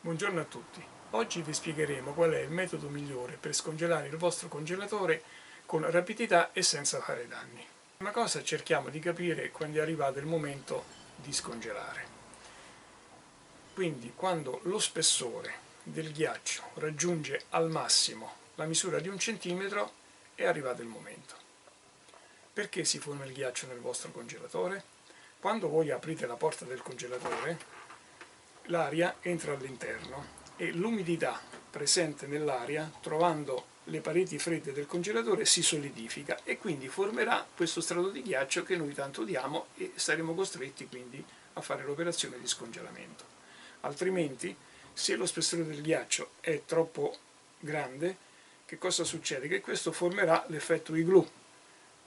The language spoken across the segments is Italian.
Buongiorno a tutti. Oggi vi spiegheremo qual è il metodo migliore per scongelare il vostro congelatore con rapidità e senza fare danni. Prima cosa cerchiamo di capire quando è arrivato il momento di scongelare. Quindi quando lo spessore del ghiaccio raggiunge al massimo la misura di 1 centimetro è arrivato il momento. Perché si forma il ghiaccio nel vostro congelatore? Quando voi aprite la porta del congelatore, l'aria entra all'interno e l'umidità presente nell'aria, trovando le pareti fredde del congelatore, si solidifica e quindi formerà questo strato di ghiaccio che noi tanto odiamo e saremo costretti quindi a fare l'operazione di scongelamento. Altrimenti, se lo spessore del ghiaccio è troppo grande, che cosa succede? Che questo formerà l'effetto igloo,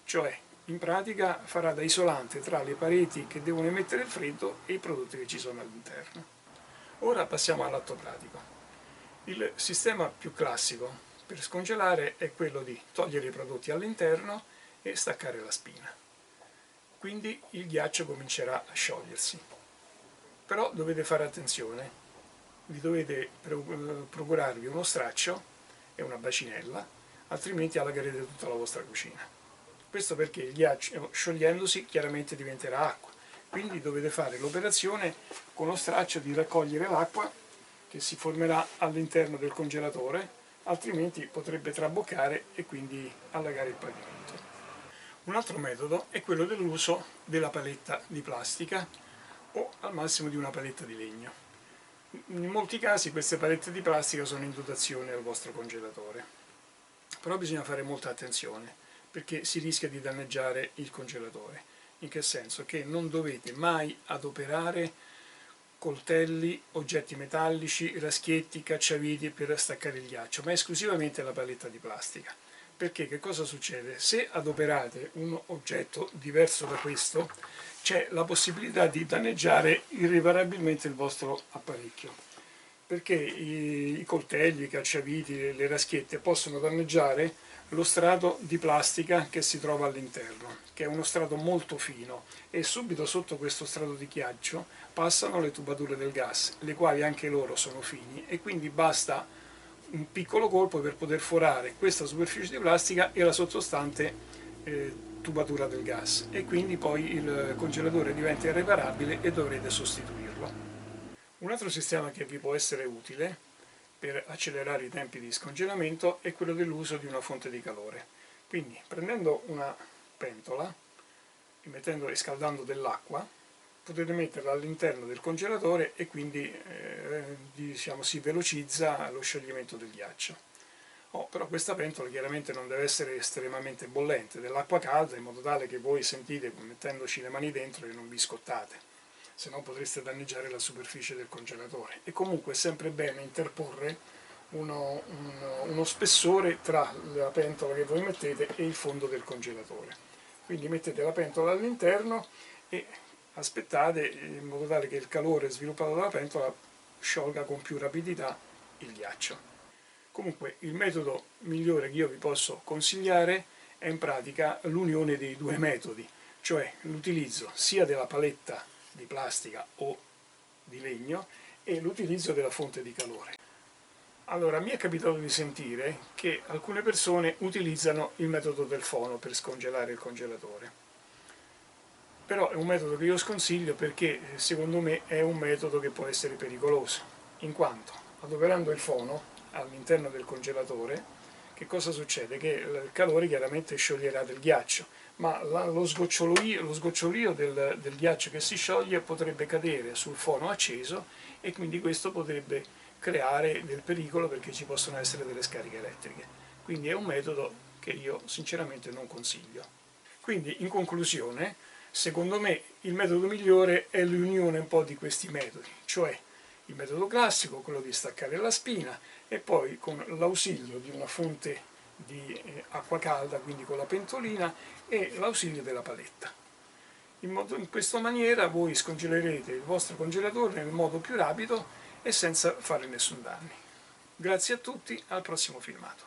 cioè in pratica farà da isolante tra le pareti che devono emettere il freddo e i prodotti che ci sono all'interno. Ora passiamo all'atto pratico. Il sistema più classico per scongelare è quello di togliere i prodotti all'interno e staccare la spina. Quindi il ghiaccio comincerà a sciogliersi. Però dovete fare attenzione, vi dovete procurarvi uno straccio e una bacinella, altrimenti allagherete tutta la vostra cucina. Questo perché il ghiaccio, sciogliendosi, chiaramente diventerà acqua. Quindi dovete fare l'operazione con lo straccio di raccogliere l'acqua che si formerà all'interno del congelatore, altrimenti potrebbe traboccare e quindi allagare il pavimento. Un altro metodo è quello dell'uso della paletta di plastica o al massimo di una paletta di legno. In molti casi queste palette di plastica sono in dotazione al vostro congelatore, però bisogna fare molta attenzione perché si rischia di danneggiare il congelatore. In che senso? Che non dovete mai adoperare coltelli, oggetti metallici, raschietti, cacciaviti per staccare il ghiaccio, ma esclusivamente la paletta di plastica. Perché che cosa succede? Se adoperate un oggetto diverso da questo, c'è la possibilità di danneggiare irreparabilmente il vostro apparecchio. Perché i coltelli, i cacciaviti, le raschiette possono danneggiare lo strato di plastica che si trova all'interno, che è uno strato molto fino, e subito sotto questo strato di ghiaccio passano le tubature del gas, le quali anche loro sono fini, e quindi basta un piccolo colpo per poter forare questa superficie di plastica e la sottostante tubatura del gas, e quindi poi il congelatore diventa irreparabile e dovrete sostituirlo. Un altro sistema che vi può essere utile per accelerare i tempi di scongelamento è quello dell'uso di una fonte di calore. Quindi prendendo una pentola e scaldando dell'acqua, potete metterla all'interno del congelatore e quindi diciamo, si velocizza lo scioglimento del ghiaccio. Però questa pentola chiaramente non deve essere estremamente bollente, dell'acqua calda, in modo tale che voi sentite, mettendoci le mani dentro, che non vi scottate, se no potreste danneggiare la superficie del congelatore. E comunque è sempre bene interporre uno spessore tra la pentola che voi mettete e il fondo del congelatore. Quindi mettete la pentola all'interno e aspettate in modo tale che il calore sviluppato dalla pentola sciolga con più rapidità il ghiaccio. Comunque il metodo migliore che io vi posso consigliare è in pratica l'unione dei due metodi, cioè l'utilizzo sia della paletta di plastica o di legno e l'utilizzo della fonte di calore. Allora, mi è capitato di sentire che alcune persone utilizzano il metodo del fono per scongelare il congelatore, però è un metodo che io sconsiglio perché secondo me è un metodo che può essere pericoloso, in quanto adoperando il fono all'interno del congelatore, che cosa succede? Che il calore chiaramente scioglierà del ghiaccio, ma lo sgocciolio del ghiaccio che si scioglie potrebbe cadere sul fono acceso e quindi questo potrebbe creare del pericolo perché ci possono essere delle scariche elettriche. Quindi è un metodo che io sinceramente non consiglio. Quindi in conclusione, secondo me il metodo migliore è l'unione un po' di questi metodi, cioè il metodo classico, quello di staccare la spina, e poi con l'ausilio di una fonte di acqua calda, quindi con la pentolina, e l'ausilio della paletta. In questa maniera voi scongelerete il vostro congelatore nel modo più rapido e senza fare nessun danno. Grazie a tutti, al prossimo filmato.